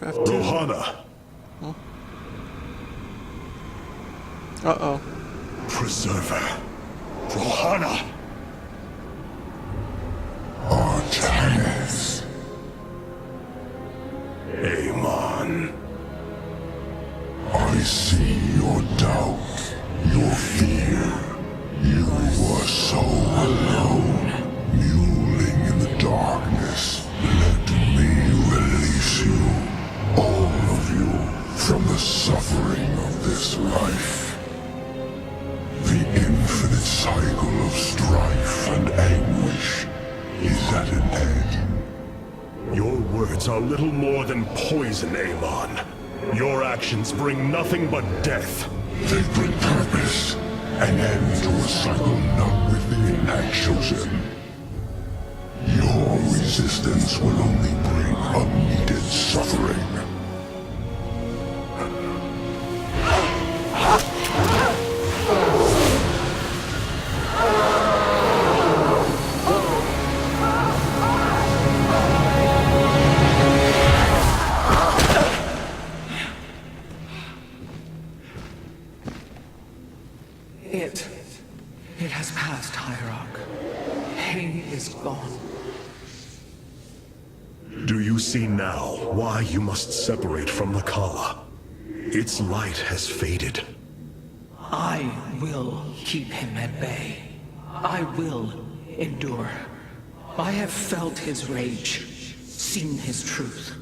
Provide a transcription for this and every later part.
StarCraft 2. Rohana! Huh? Uh-oh. Preserver. Rohana! Artanis. Amon. I see your doubt, your fear. You are so alone, mewling in the darkness. Let me release you, all of you, from the suffering of this life. The infinite cycle of strife and anguish is at an end. Your words are little more than poison, Amon. Your actions bring nothing but death. They bring purpose, an end to a cycle none within had chosen. Your resistance will only bring unneeded suffering. It has passed, Hierarch. He is gone. Do you see now why you must separate from the Kala? Its light has faded. I will keep him at bay. I will endure. I have felt his rage, seen his truth.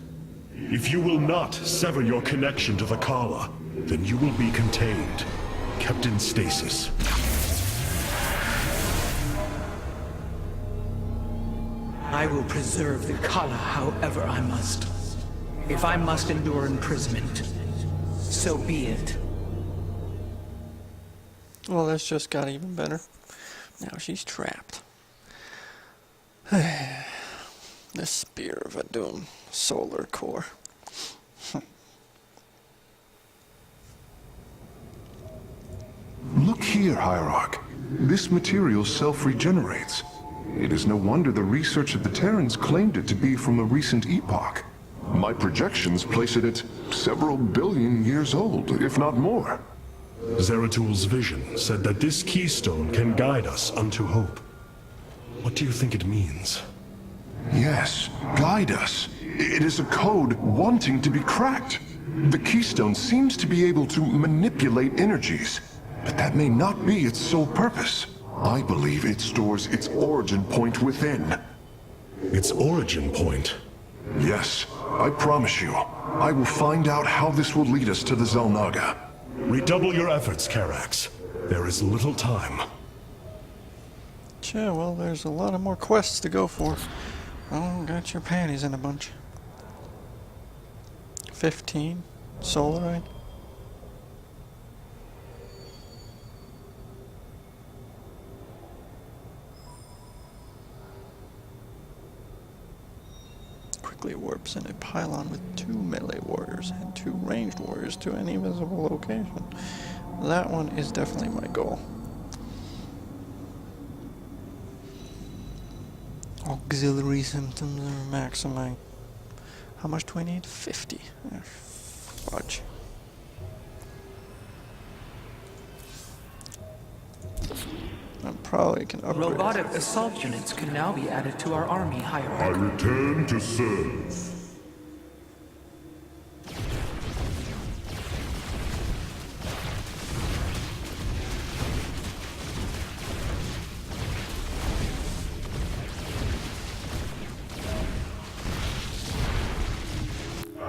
If you will not sever your connection to the Kala, then you will be contained, kept in stasis. I will preserve the Kala however I must. If I must endure imprisonment, so be it. Well, this just got even better. Now she's trapped. The Spear of Adum, Solar Core. Look here, Hierarch. This material self-regenerates. It is no wonder the research of the Terrans claimed it to be from a recent epoch. My projections place it at several billion years old, if not more. Zeratul's vision said that this keystone can guide us unto hope. What do you think it means? Yes, guide us. It is a code wanting to be cracked. The keystone seems to be able to manipulate energies, but that may not be its sole purpose. I believe it stores its origin point within. Its origin point? Yes, I promise you. I will find out how this will lead us to the Xel'Naga. Redouble your efforts, Karax. There is little time. Yeah, well, there's a lot of more quests to go for. Oh, got your panties in a bunch. 15 Solarite. Quickly warps in a pylon with 2 melee warriors and 2 ranged warriors to any visible location. That one is definitely my goal. Auxiliary symptoms are maximizing. How much do I need? 50. Fudge. I probably can upgrade. Robotic assault units can now be added to our army, I Hierarch. return to serve.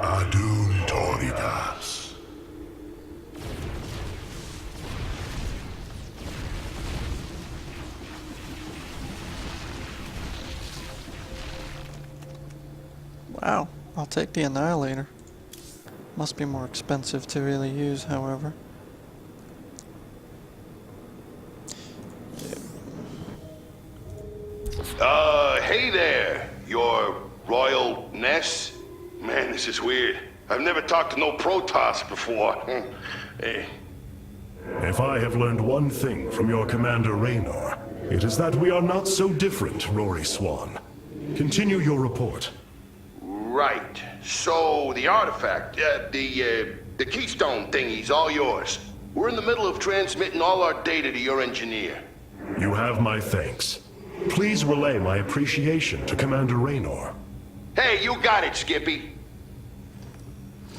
Adun Toridas. Wow, I'll take the Annihilator. Must be more expensive to really use, however. Hey there, your Royal Ness? Man, this is weird. I've never talked to no Protoss before. Hey. If I have learned one thing from your commander Raynor, it is that we are not so different, Rory Swan. Continue your report. Right. So, the artifact, the keystone thingy's all yours. We're in the middle of transmitting all our data to your engineer. You have my thanks. Please relay my appreciation to Commander Raynor. Hey, you got it, Skippy.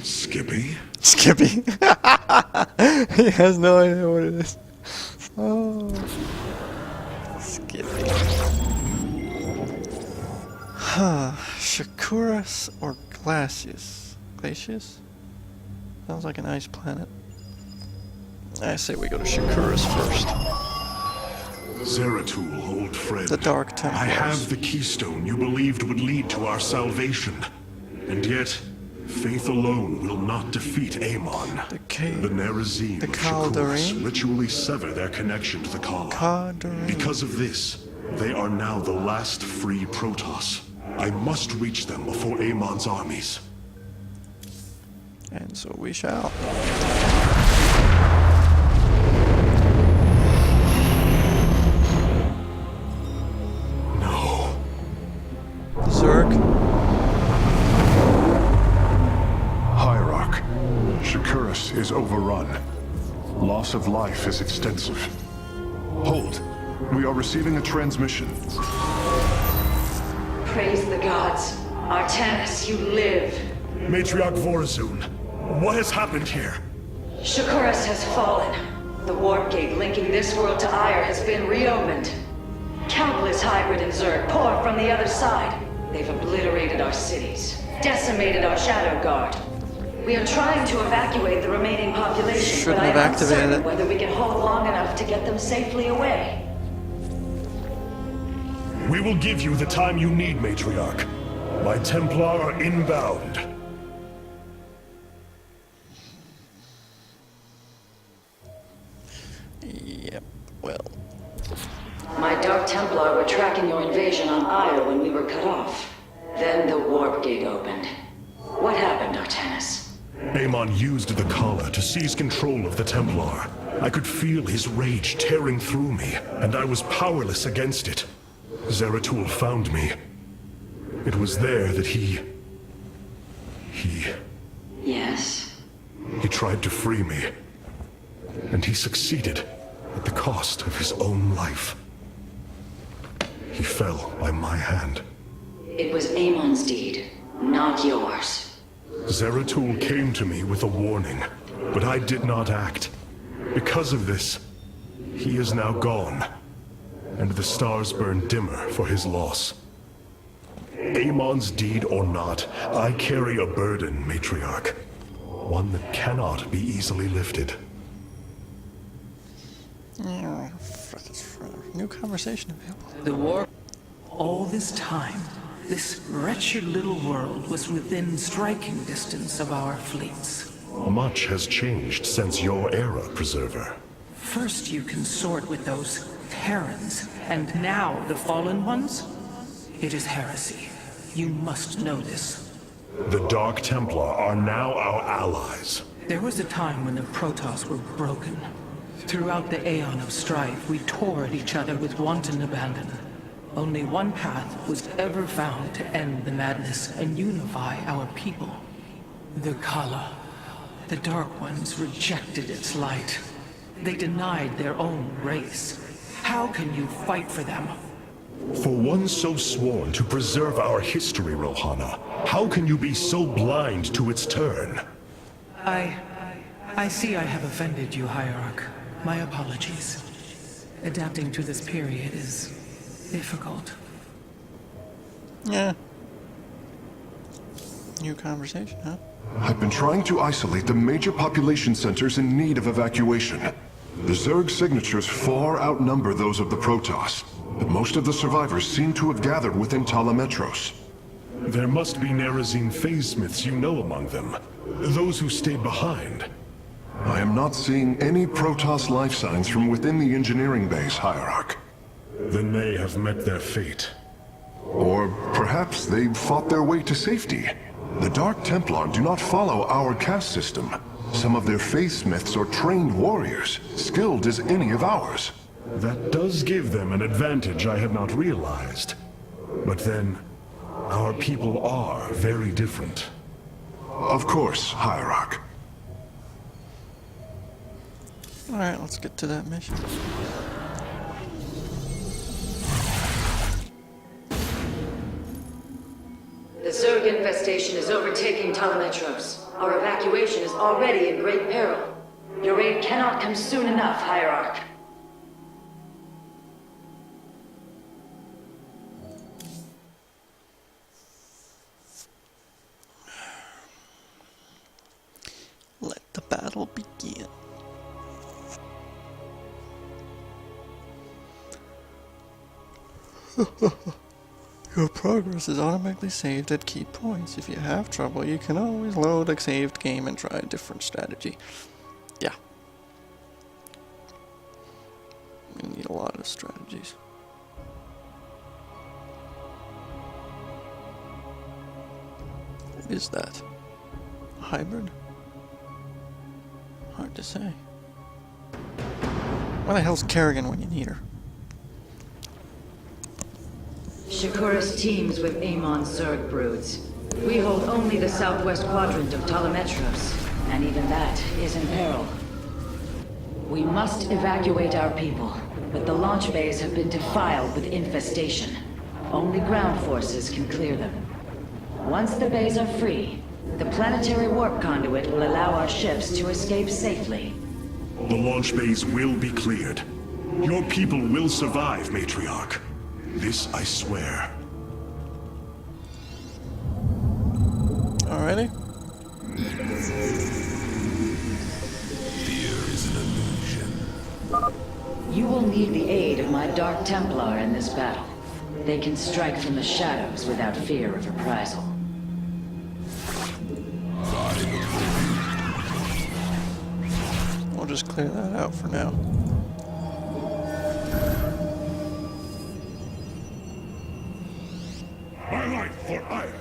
Skippy? Skippy. He has no idea what it is. Oh. Skippy. Huh. Shakuras or Glacius? Glacius? Sounds like an ice planet. I say we go to Shakuras first. Zeratul, old friend. The Dark Templars. I have the keystone you believed would lead to our salvation. And yet, faith alone will not defeat Amon. The cave. The Nerazim The of Shakuras Kaldarim? ritually sever their connection to the Kala. Kaldarim. Because of this, they are now the last free Protoss. I must reach them before Amon's armies. And so we shall. No. Zerg. Hierarch, Shakuras is overrun. Loss of life is extensive. Hold. We are receiving a transmission. Praise the gods. Artanis, you live. Matriarch Vorazun, what has happened here? Shakuras has fallen. The warp gate linking this world to Ire has been reopened. Countless hybrid and Zerg pour from the other side. They've obliterated our cities, decimated our Shadow Guard. We are trying to evacuate the remaining population, Shouldn't but I have am activated uncertain it. whether we can hold long enough to get them safely away. We will give you the time you need, Matriarch. My Templar are inbound. Yep, well. My Dark Templar were tracking your invasion on Ire when we were cut off. Then the warp gate opened. What happened, Artanis? Amon used the Kala to seize control of the Templar. I could feel his rage tearing through me, and I was powerless against it. Zeratul found me. It was there that he Yes? tried to free me. And he succeeded at the cost of his own life. He fell by my hand. It was Amon's deed, not yours. Zeratul came to me with a warning, but I did not act. Because of this, he is now gone, and the stars burn dimmer for his loss. Amon's deed or not, I carry a burden, Matriarch. One that cannot be easily lifted. New conversation available. The war. All this time, this wretched little world was within striking distance of our fleets. Much has changed since your era, Preserver. First you consort with those Terrans, and now the Fallen Ones? It is heresy. You must know this. The Dark Templar are now our allies. There was a time when the Protoss were broken. Throughout the Aeon of Strife, we tore at each other with wanton abandon. Only one path was ever found to end the madness and unify our people. The Kala. The Dark Ones rejected its light. They denied their own race. How can you fight for them? For one so sworn to preserve our history, Rohana, how can you be so blind to its turn? I see I have offended you, Hierarch. My apologies. Adapting to this period is difficult. Yeah. New conversation, huh? I've been trying to isolate the major population centers in need of evacuation. The Zerg signatures far outnumber those of the Protoss, but most of the survivors seem to have gathered within Talametros. There must be Nerazine phase-smiths you know among them. Those who stayed behind. I am not seeing any Protoss life signs from within the engineering base, Hierarch. Then they have met their fate. Or perhaps they've fought their way to safety. The Dark Templar do not follow our caste system. Some of their faithsmiths are trained warriors, skilled as any of ours. That does give them an advantage I had not realized. But then, Our people are very different. Of course, Hierarch. Alright, let's get to that mission. The Zerg infestation is overtaking Telemetros. Our evacuation is already in great peril. Your aid cannot come soon enough, Hierarch. Let the battle begin. Your progress is automatically saved at key points. If you have trouble, you can always load a saved game and try a different strategy. Yeah. We need a lot of strategies. What is that? A hybrid? Hard to say. Where the hell's Kerrigan when you need her? Shakuras teams with AMON'S Zerg broods. We hold only the southwest quadrant of Telemetros, and even that is in peril. We must evacuate our people, but the launch bays have been defiled with infestation. Only ground forces can clear them. Once the bays are free, the planetary warp conduit will allow our ships to escape safely. The launch bays will be cleared. Your people will survive, Matriarch. This I swear. Alrighty. Fear is an illusion. You will need the aid of my Dark Templar in this battle. They can strike from the shadows without fear of reprisal. We'll just clear that out for now. My life for Ire.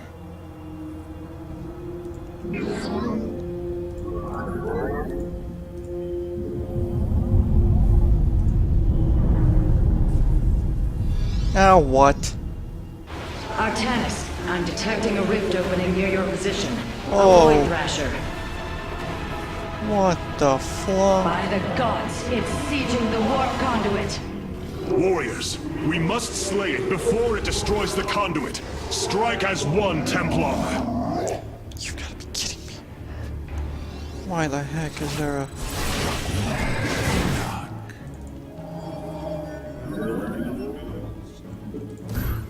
Now what? Artanis, I'm detecting a rift opening near your position. Oh. Avoid Thrasher. What the flunk? By the gods, it's sieging the warp conduit. Warriors, we must slay it before it destroys the conduit. Strike as one, Templar. You gotta be kidding me. Why the heck is there a...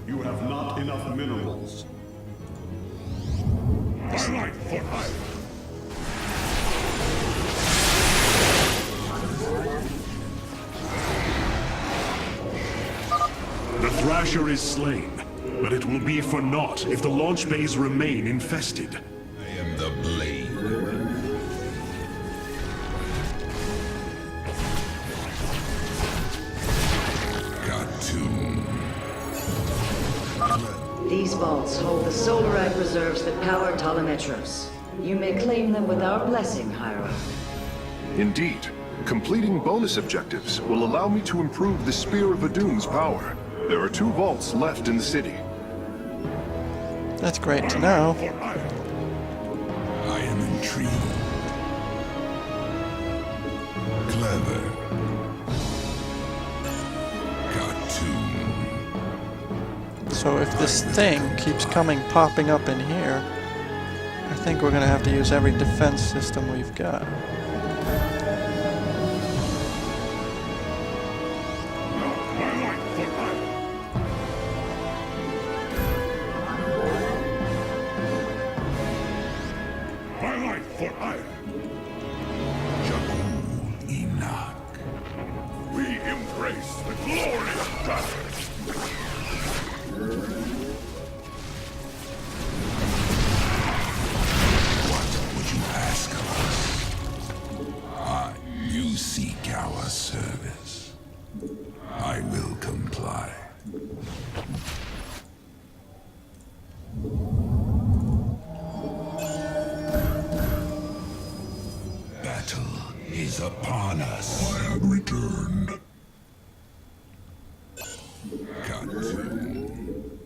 You have not enough minerals. My life for Ire. The Thrasher is slain, but it will be for naught if the launch bays remain infested. I am the blade. Cartoon. These vaults hold the solarite reserves that power Telemetros. You may claim them with our blessing, Hierarch. Indeed. Completing bonus objectives will allow me to improve the Spear of Adun's power. There are 2 vaults left in the city. That's great to know. I am intrigued. Clever. Cartoon. So if this thing keeps popping up in here, I think we're gonna have to use every defense system we've got. We embrace the glory of battle. What would you ask of us? You seek our service. I will comply. Battle is upon us. I have returned. Cartoon.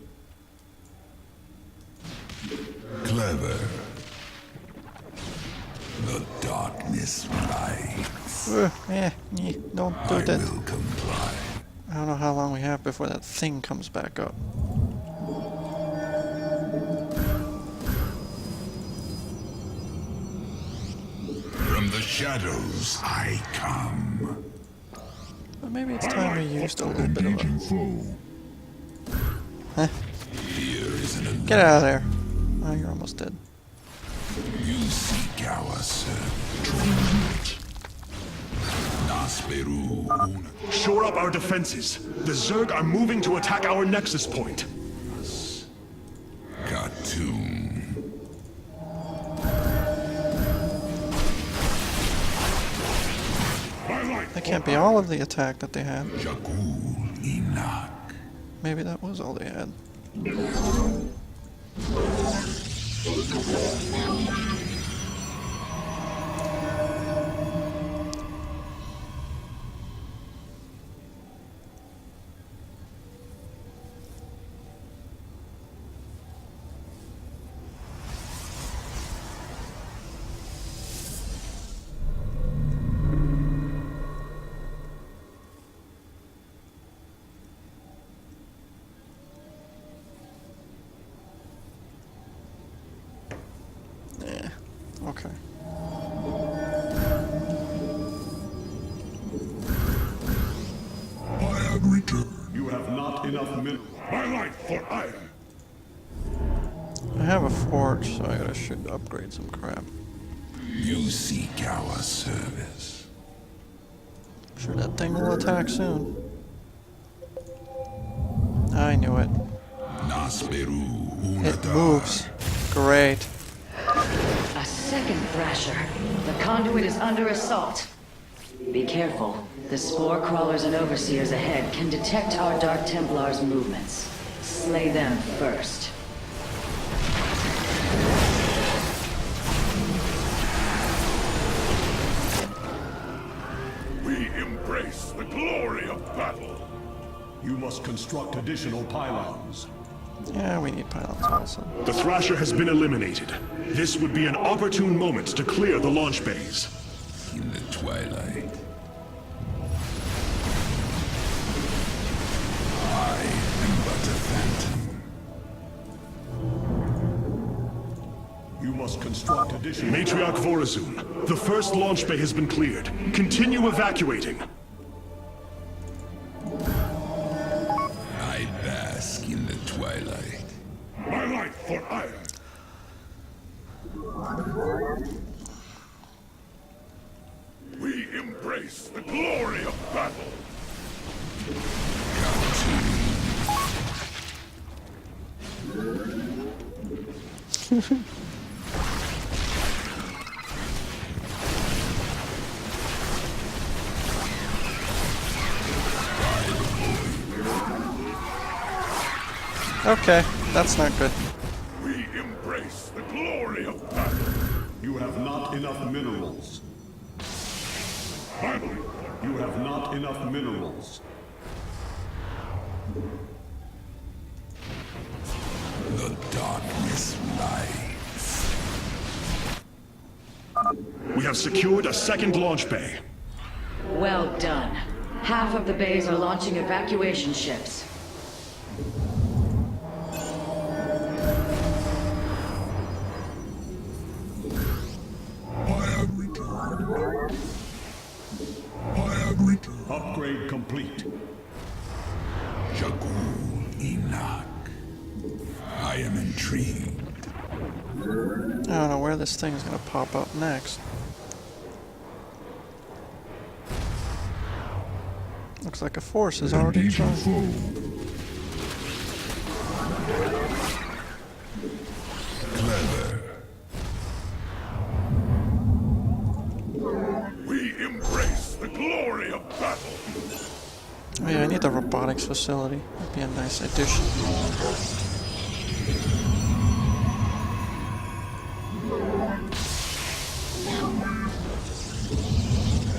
Don't do I that. will comply. I don't know how long we have before that thing comes back up. From the shadows I come. But maybe it's time we used a little bit of a... Foe. Huh? Here is an Get out of there. Oh, you're almost dead. You seek our servant. Nasperu. Shore up our defenses. The Zerg are moving to attack our nexus point. Khartoum. That can't be all of the attack that they had. Jakul Inak. Maybe that was all they had. Okay. I have returned. You have not enough minerals. My life for iron. I have a forge, so I should upgrade some crap. You seek our service. I'm sure that thing will attack soon. I knew it. Nasperu It Unadar. moves. Great. A second Thrasher. The conduit is under assault. Be careful. The spore crawlers and overseers ahead can detect our Dark Templars' movements. Slay them first. We embrace the glory of battle. You must construct additional pylons. Yeah, we need pylons also. The Thrasher has been eliminated. This would be an opportune moment to clear the launch bays. In the twilight. I am but a phantom. You must construct additional... Matriarch Vorazun, the first launch bay has been cleared. Continue evacuating. I bask in the twilight. My life for iron. We embrace the glory of battle. Okay, that's not good. We embrace the glory of battle. You have not enough minerals. You have not enough minerals. The darkness lies. We have secured a second launch bay. Well done. Half of the bays are launching evacuation ships. I have returned. I have returned. Upgrade complete. Jakul Inak. I am intrigued. I don't know where this thing is gonna pop up next. Looks like a force is already trying. Clever. We embrace the glory of battle. Oh yeah, I need the robotics facility. That'd be a nice addition.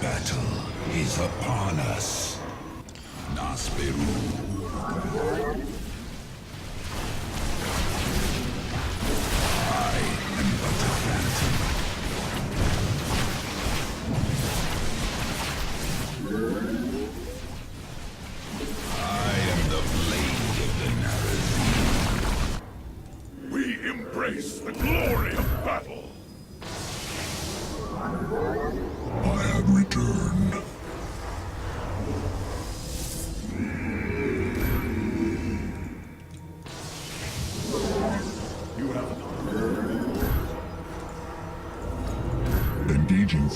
Battle is upon us. Nasperu. I am but a phantom.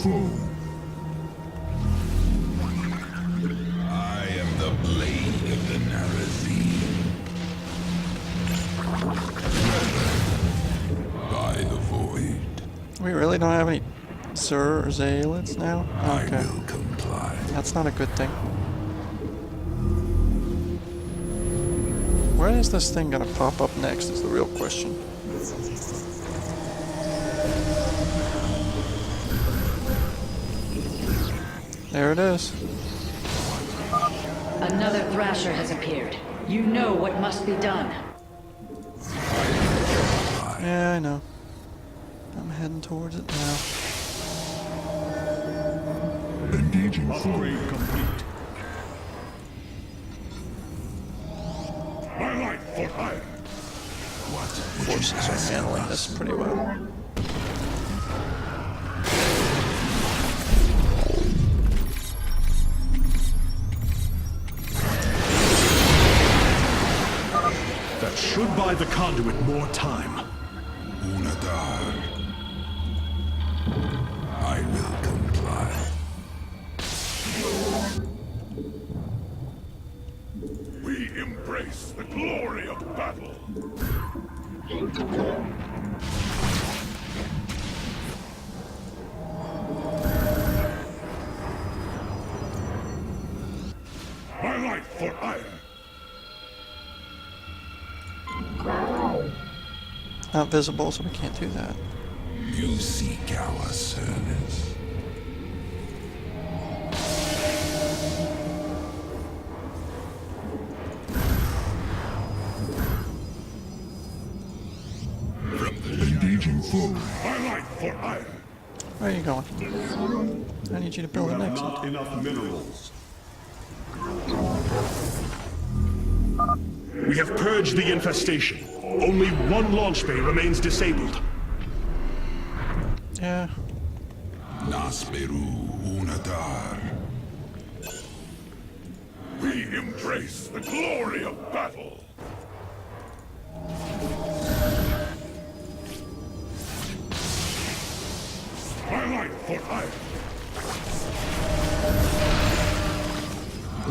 foe. I am the blade of the Narazine. By the void. We really don't have any Zur or Zaelids now? Okay. I will comply. That's not a good thing. Where is this thing gonna pop up next is the real question. There it is. Another Thrasher has appeared. You know what must be done. Yeah, I know. I'm heading towards it now. Engaging Upgrade complete. My light for hire. Forces are handling this pretty well. That should buy the conduit more time. Unadar. I will comply. We embrace the glory of battle. My light for ire. Not visible, so we can't do that. You seek our service. Engaging foe. My light for ire. Where are you going? I need you to You build an have exit. not enough minerals. We have purged the infestation. Only one launch bay remains disabled. Yeah. Nasperu Unadar. We embrace the glory of battle. My light for ire.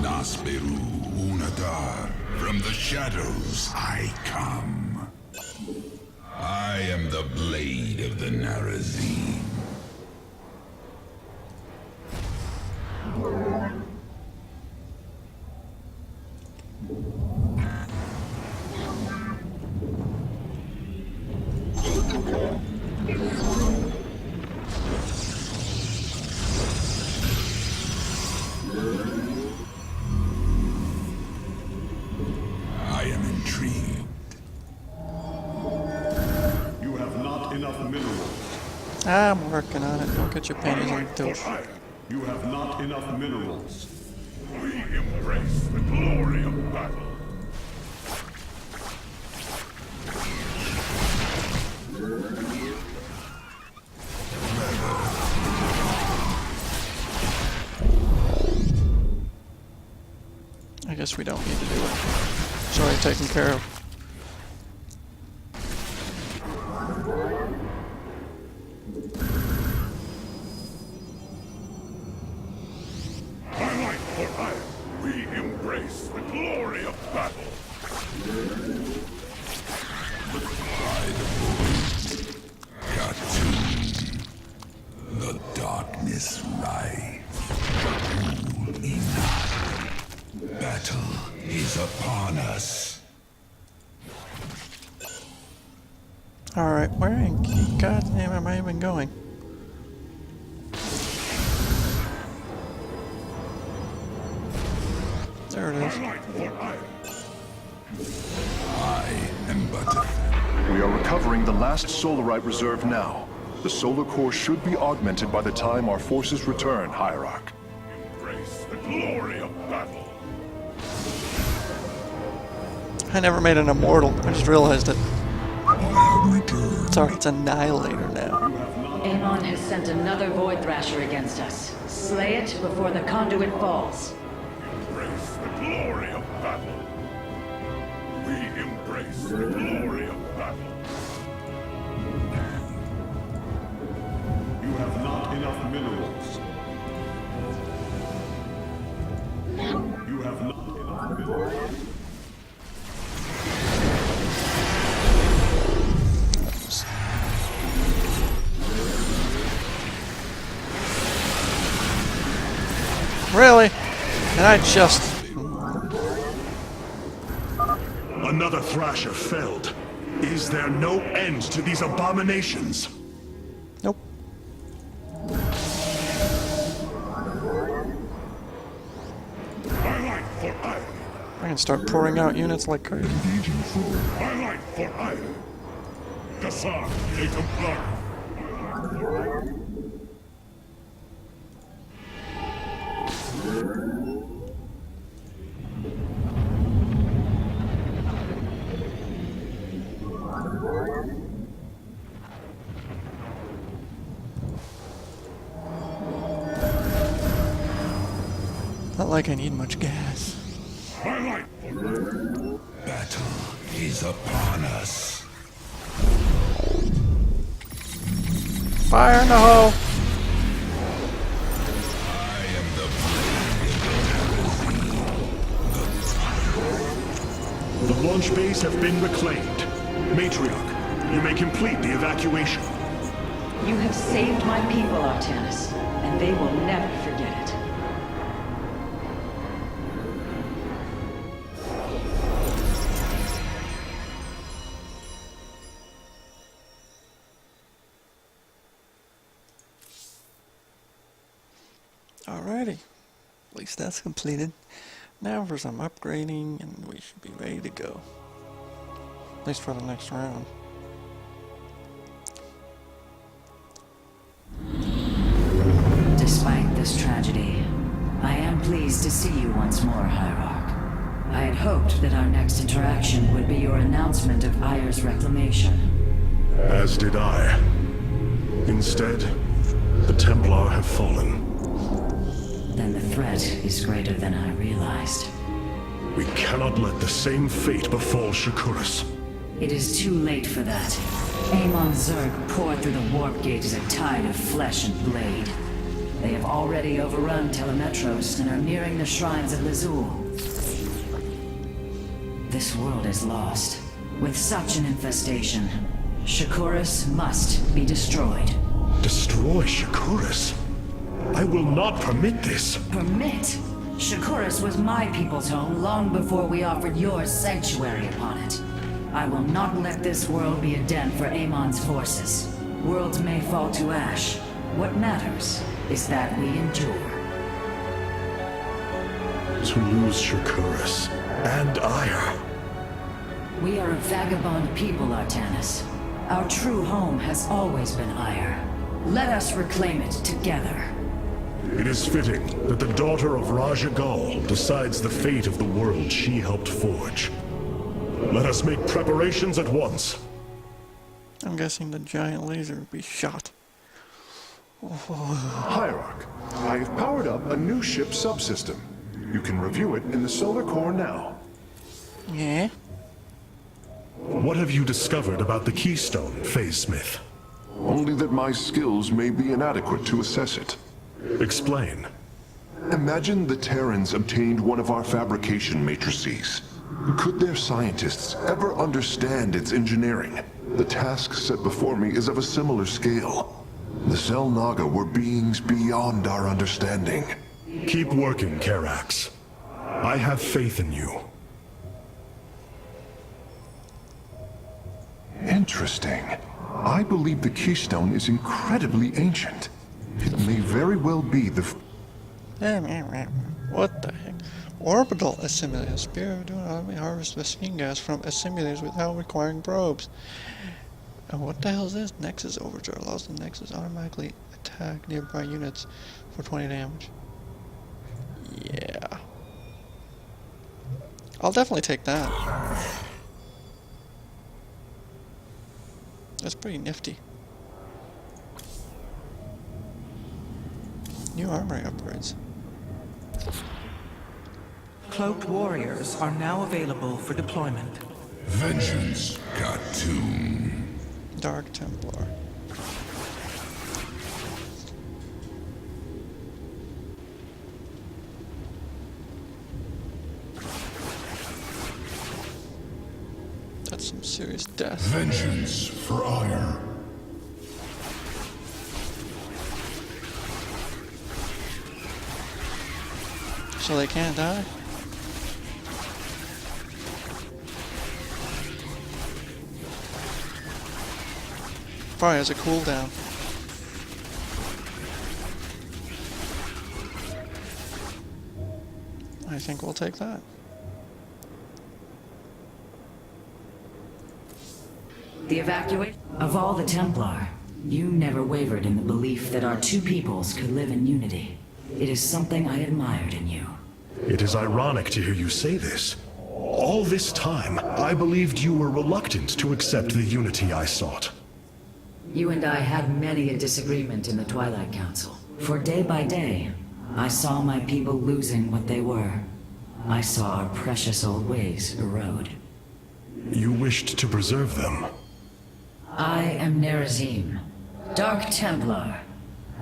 Nasperu Unadar. From the shadows I come. I am the blade of the Narazine. I am intrigued. You have not enough minerals. I'm working on it. Don't get your panties in the For douche. ire. You have not enough minerals. We embrace the glory of battle. I guess we don't need to do it. It's already taken care of. My light for ire. We embrace the glory of battle. Cartoon. The darkness rise. Cool enough. Battle is upon us. Alright, where in God's name am I even going? There it is. My light for ire. I am but a We are recovering the last Solarite reserve now. The solar core should be augmented by the time our forces return, Hierarch. Embrace the glory of battle. I never made an immortal. I just realized it. I have returned. Sorry, it's Annihilator now. Amon has sent another Void Thrasher against us. Slay it before the conduit falls. Embrace the glory of battle. We embrace the glory of battle. You have not enough minerals. You have not enough minerals. Really? And I just... Another Thrasher felled. Is there no end to these abominations? Nope. My light for iron. I can start pouring out units like crazy. My light for iron. Kassar, take a blood. Not like I need much gas. My light for Battle is upon us. Fire in the hole! I am the blade. The launch bays have been reclaimed. Matriarch, you may complete the evacuation. You have saved my people, Artanis, and they will never forget it. Alrighty. At least that's completed. Now for some upgrading and we should be ready to go. At least for the next round. Despite this tragedy, I am pleased to see you once more, Hierarch. I had hoped that our next interaction would be your announcement of Ayer's reclamation. As did I. Instead, the Templar have fallen. Then the threat is greater than I realized. We cannot let the same fate befall Shakuras. It is too late for that. AMON'S poured through the warp gate as a tide of flesh and blade. They have already overrun Telemetros and are nearing the shrines of Lazul. This world is lost. With such an infestation, Shakuras must be destroyed. Destroy Shakuras? I will not permit this. Permit? Shakuras was my people's home long before we offered yours sanctuary upon it. I will not let this world be a den for AMON'S forces. Worlds may fall to ash. What matters is that we endure. To lose Shakuras and Ayer. We are a vagabond people, Artanis. Our true home has always been Ayer. Let us reclaim it together. It is fitting that the daughter of Raja Gal decides the fate of the world she helped forge. Let us make preparations at once. I'm guessing the giant laser will be shot. Hierarch, I have powered up a new ship subsystem. You can review it in the solar core now. Yeah? What have you discovered about the Keystone, Phase Smith? Only that my skills may be inadequate to assess it. Explain. Imagine the Terrans obtained one of our fabrication matrices. Could their scientists ever understand its engineering? The task set before me is of a similar scale. The Cell Naga were beings beyond our understanding. Keep working, Karax. I have faith in you. Interesting. I believe the Keystone is incredibly ancient. It may very well be the... What the heck? Orbital assimilator. Spear of doing automatically harvest machine gas from assimilators without requiring probes. And what the hell is this? Nexus Overture allows the Nexus automatically attack nearby units for 20 damage. Yeah. I'll definitely take that. That's pretty nifty. New armory upgrades. Cloaked warriors are now available for deployment. Vengeance got tuned. Dark Templar. Serious death. Vengeance for ire. So they can't die? Probably has a cooldown. I think we'll take that. The evacuation of all the Templar, you never wavered in the belief that our two peoples could live in unity. It is something I admired in you. It is ironic to hear you say this. All this time, I believed you were reluctant to accept the unity I sought. You and I had many a disagreement in the Twilight Council. For day by day, I saw my people losing what they were. I saw our precious old ways erode. You wished to preserve them. I am Nerazim, Dark Templar.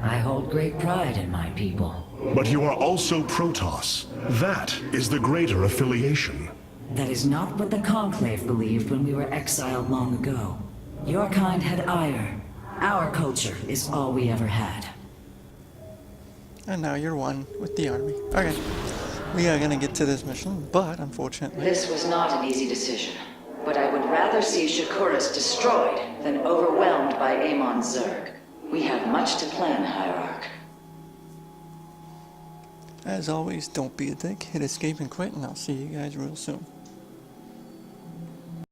I hold great pride in my people. But you are also Protoss. That is the greater affiliation. That is not what the Conclave believed when we were exiled long ago. Your kind had ire. Our culture is all we ever had. And now you're one with the army. Okay. We are gonna get to this mission, but unfortunately... This was not an easy decision, but I would rather see Shakuras destroyed than overwhelmed by AMON'S Zerg. We have much to plan, Hierarch. As always, don't be a dick, hit escape and quit, and I'll see you guys real soon.